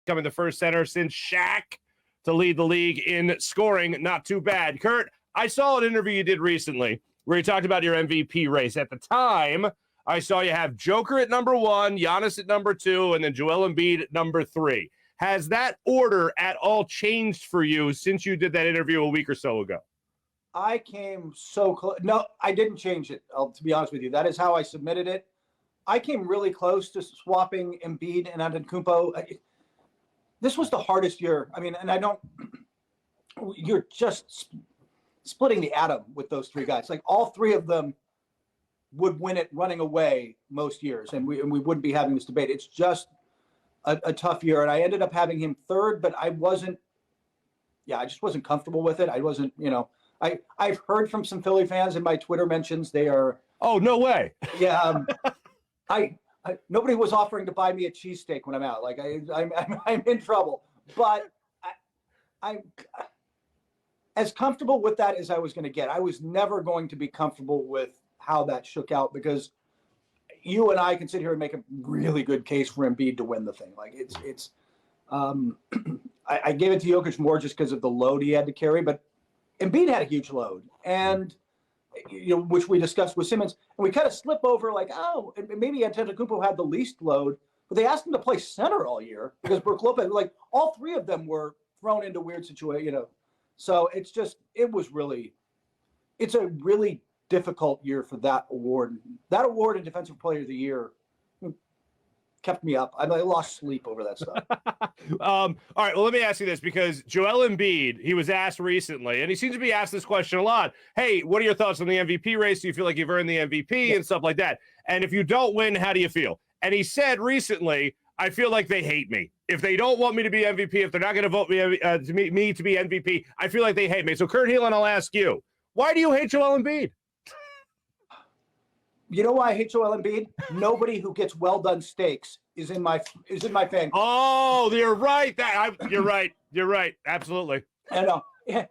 becoming the first center since Shaq to lead the league in scoring. Not too bad. Kurt, I saw an interview you did recently where you talked about your MVP race. At the time, I saw you have Joker at number 1, Giannis at number 2, and then Joel Embiid at number 3. Has that order at all changed for you since you did that interview a week or so ago? I came so close. No, I didn't change it, to be honest with you. That is how I submitted it. I came really close to swapping Embiid and Antetokounmpo. This was the hardest year. I mean, and I don't – you're just splitting the atom with those three guys. Like, all three of them would win it running away most years, and we wouldn't be having this debate. It's just a tough year, and I ended up having him third, but I just wasn't comfortable with it. I wasn't, I've heard from some Philly fans in my Twitter mentions. They are. Oh, no way. Yeah. Nobody was offering to buy me a cheesesteak when I'm out. Like I'm in trouble, but I'm as comfortable with that as I was going to get. I was never going to be comfortable with how that shook out, because you and I can sit here and make a really good case for Embiid to win the thing. Like I gave it to Jokic more just because of the load he had to carry, but Embiid had a huge load, and which we discussed with Simmons, and we kind of slip over like, oh, maybe Antetokounmpo had the least load, but they asked him to play center all year because Brook Lopez, like all three of them were thrown into weird situations, So it's a really difficult year for that award. That award in Defensive Player of the Year kept me up. I lost sleep over that stuff. All right, well, let me ask you this, because Joel Embiid, he was asked recently, and he seems to be asked this question a lot. Hey, what are your thoughts on the MVP race? Do you feel like you've earned the MVP and stuff like that? And if you don't win, how do you feel? And he said recently, I feel like they hate me. If they don't want me to be MVP, if they're not going to vote me to be MVP, I feel like they hate me. So, Kurt Helin, I'll ask you, why do you hate Joel Embiid? You know why I hate Joel Embiid? Nobody who gets well done steaks is in my fan. Oh, you're right. You're right. You're right. Absolutely. I know. Yeah.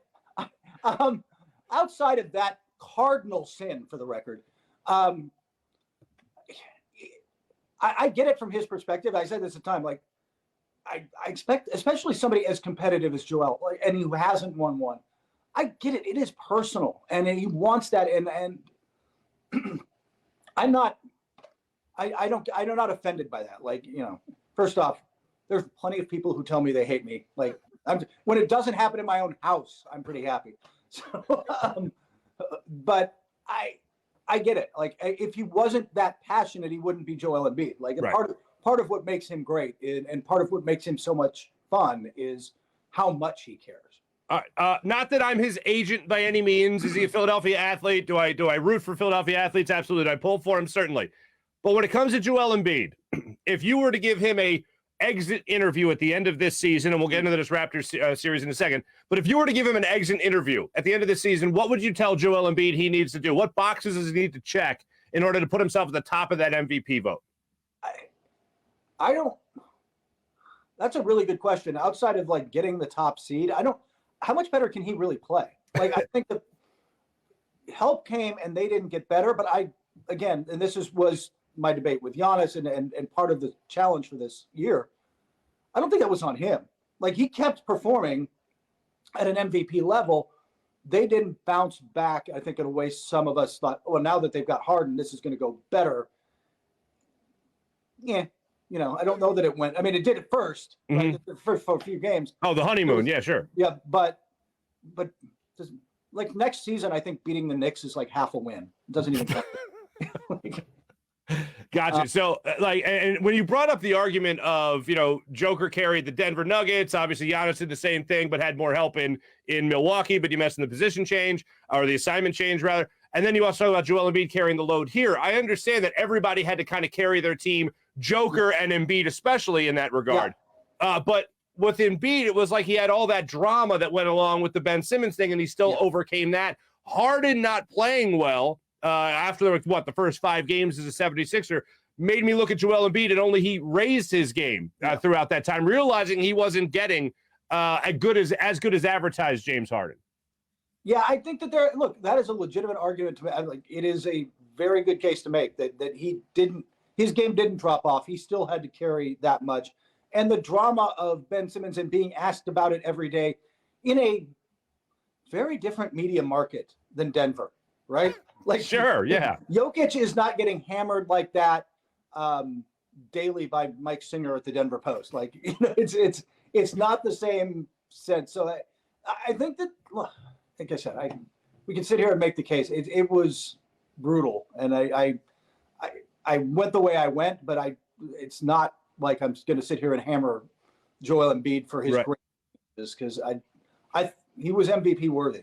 Outside of that cardinal sin, for the record, I get it from his perspective. I said this at the time. Like, I expect, especially somebody as competitive as Joel, and who hasn't won one. I get it. It is personal, and he wants that, and. I'm not offended by that. Like, first off, there's plenty of people who tell me they hate me. Like, when it doesn't happen in my own house, I'm pretty happy. So, but I get it. Like, if he wasn't that passionate, he wouldn't be Joel Embiid. Like, right. Part of what makes him great and part of what makes him so much fun is how much he cares. Not that I'm his agent by any means. Is he a Philadelphia athlete? Do I root for Philadelphia athletes? Absolutely. Do I pull for him? Certainly. But when it comes to Joel Embiid, if you were to give him a exit interview at the end of this season, and we'll get into this Raptors series in a second, but if you were to give him an exit interview at the end of this season, what would you tell Joel Embiid he needs to do? What boxes does he need to check in order to put himself at the top of that MVP vote? I don't. That's a really good question. Outside of like getting the top seed, how much better can he really play? Like, I think the help came and they didn't get better, but again, and this was my debate with Giannis and part of the challenge for this year, I don't think that was on him. Like, he kept performing at an MVP level. They didn't bounce back, I think, in a way some of us thought, well, now that they've got Harden, this is going to go better. Yeah. I don't know that it went. I mean, it did at first, right? For a few games. Oh, the honeymoon. Yeah, sure. Yeah, but just, like, next season, I think beating the Knicks is like half a win. It doesn't even count. Gotcha. So, like, and when you brought up the argument of, Joker carried the Denver Nuggets, obviously Giannis did the same thing, but had more help in Milwaukee, but you messed in the position change, or the assignment change, rather. And then you also talk about Joel Embiid carrying the load here. I understand that everybody had to kind of carry their team, Joker and Embiid especially in that regard. Yeah. But with Embiid, it was like he had all that drama that went along with the Ben Simmons thing, and he still overcame that. Harden not playing well after, the first 5 games as a 76er made me look at Joel Embiid, and only he raised his game throughout that time, realizing he wasn't getting as good as advertised James Harden. Yeah, I think that that is a legitimate argument to make. Like, it is a very good case to make that his game didn't drop off. He still had to carry that much. and the drama of Ben Simmons and being asked about it every day in a very different media market than Denver, right? Like, sure, yeah. Jokic is not getting hammered like that daily by Mike Singer at the Denver Post. Like, you know, it's not the same sense. So I think that, like I said, we can sit here and make the case. It was brutal, and I went the way I went, but it's not like I'm going to sit here and hammer Joel Embiid for his greatness, because he was MVP worthy.